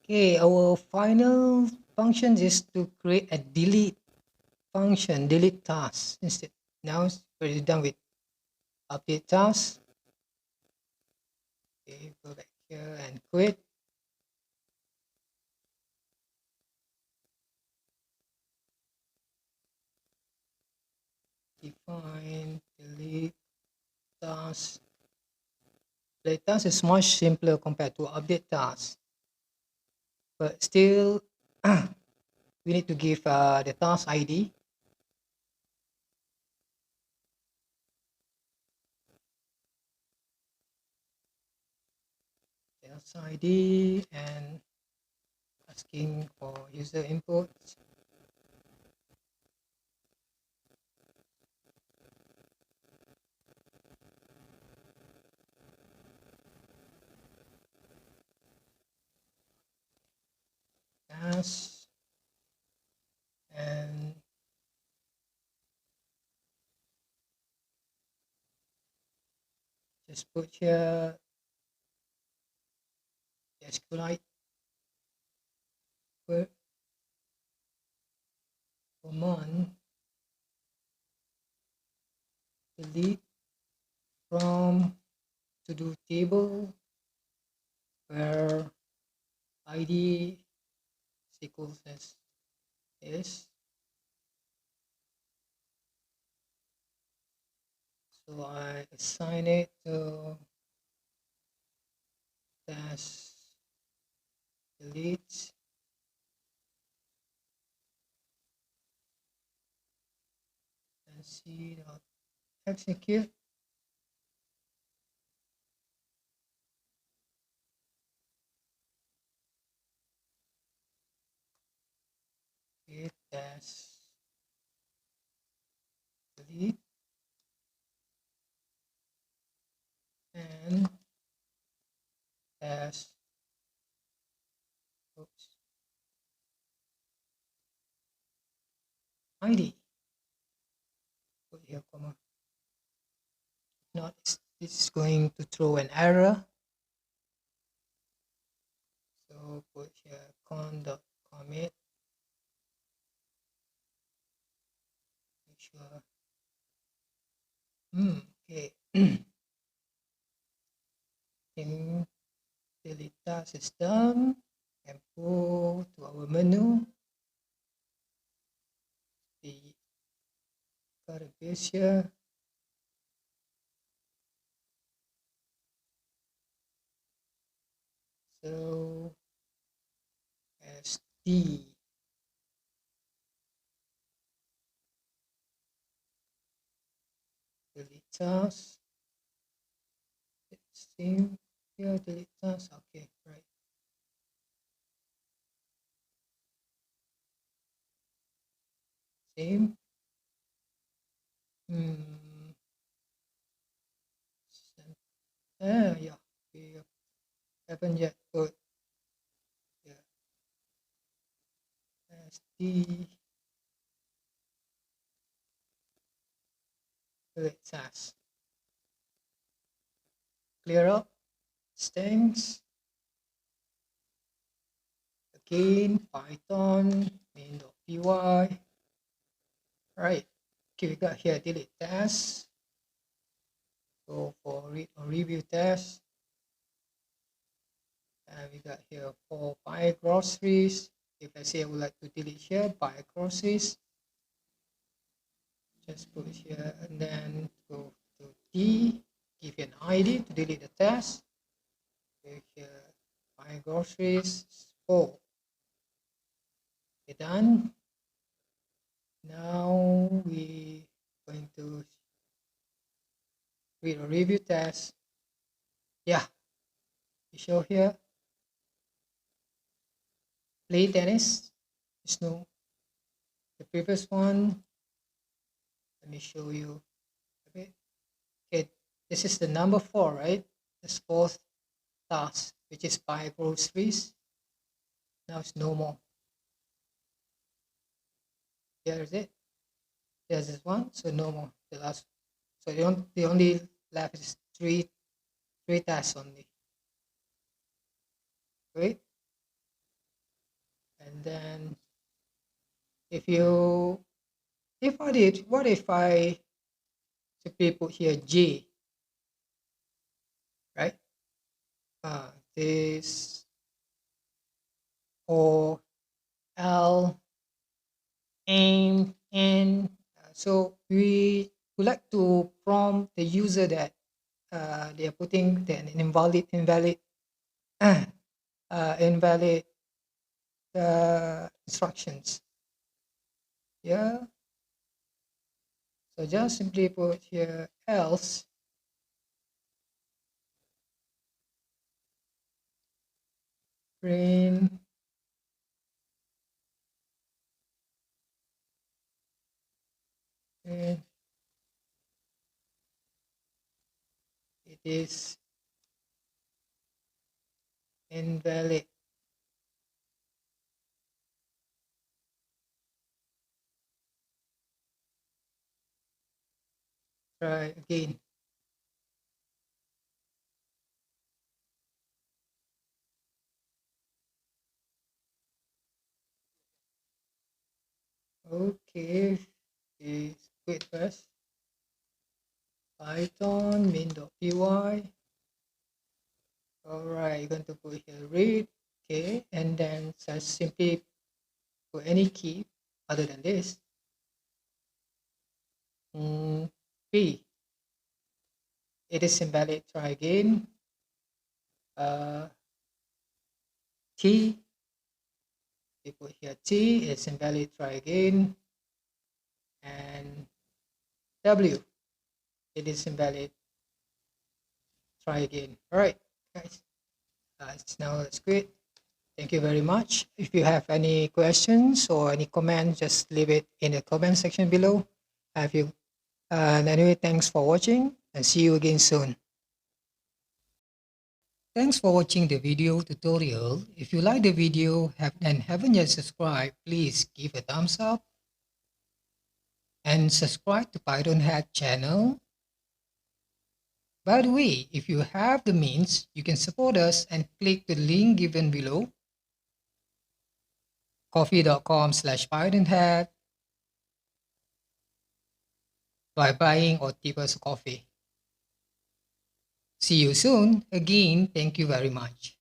Okay, our final function is to create a delete function, delete task instead. Now we're done with update task. Okay, go back here and quit. Define delete task. Delete task is much simpler compared to update task, but still we need to give the task ID. Task ID and asking for user input. Task and just put here SQLite command delete from to do table where ID equals as is. So I assign it to dash delete and c dot execute. It dash delete and dash oops, ID. Put here comma. If not, it's going to throw an error. So put here con.commit. Make sure. Okay. In delete task is done. And go to our menu. The current page here. So SD delete task. It's same here, delete task. Okay, right. Same. Yeah, we haven't yet put yeah, SD delete task. Clear up strings. Again, Python main.py. Right. Okay, we got here delete task. Go for read or review test. And we got here for buy groceries. If I say I would like to delete here, buy groceries, just put it here and then go to D, give you an ID to delete the test. Click here, buy groceries, 4. Okay, done. Now we going to read a review test. Yeah, we show here. Play tennis. There's no the previous one. Let me show you a bit. Okay, this is the number 4, right? This fourth task, which is buy groceries. Now it's no more. Here's it. There's this one, so no more. The last, so the only left is three tasks only. Great. then what if I simply put here J, right? This or L, aim, N. So we would like to prompt the user that they are putting an invalid invalid instructions. Yeah. So just simply put here else print it is invalid. Try again. Okay, is quit first. Python main.py. Alright, you're going to put here read. Okay, and then just simply put any key other than this. P. It is invalid. Try again. T. We put here T. It's invalid. Try again. And W. It is invalid. Try again. All right, guys. Now let's quit. Thank you very much. If you have any questions or any comments, just leave it in the comment section below. Have you? And anyway, thanks for watching and see you again soon. Thanks for watching the video tutorial. If you like the video and haven't yet subscribed, please give a thumbs up and subscribe to Python Hack channel. By the way, if you have the means, you can support us and click the link given below. coffee.com/pythonhack by buying or tip us coffee. See you soon. Again, thank you very much.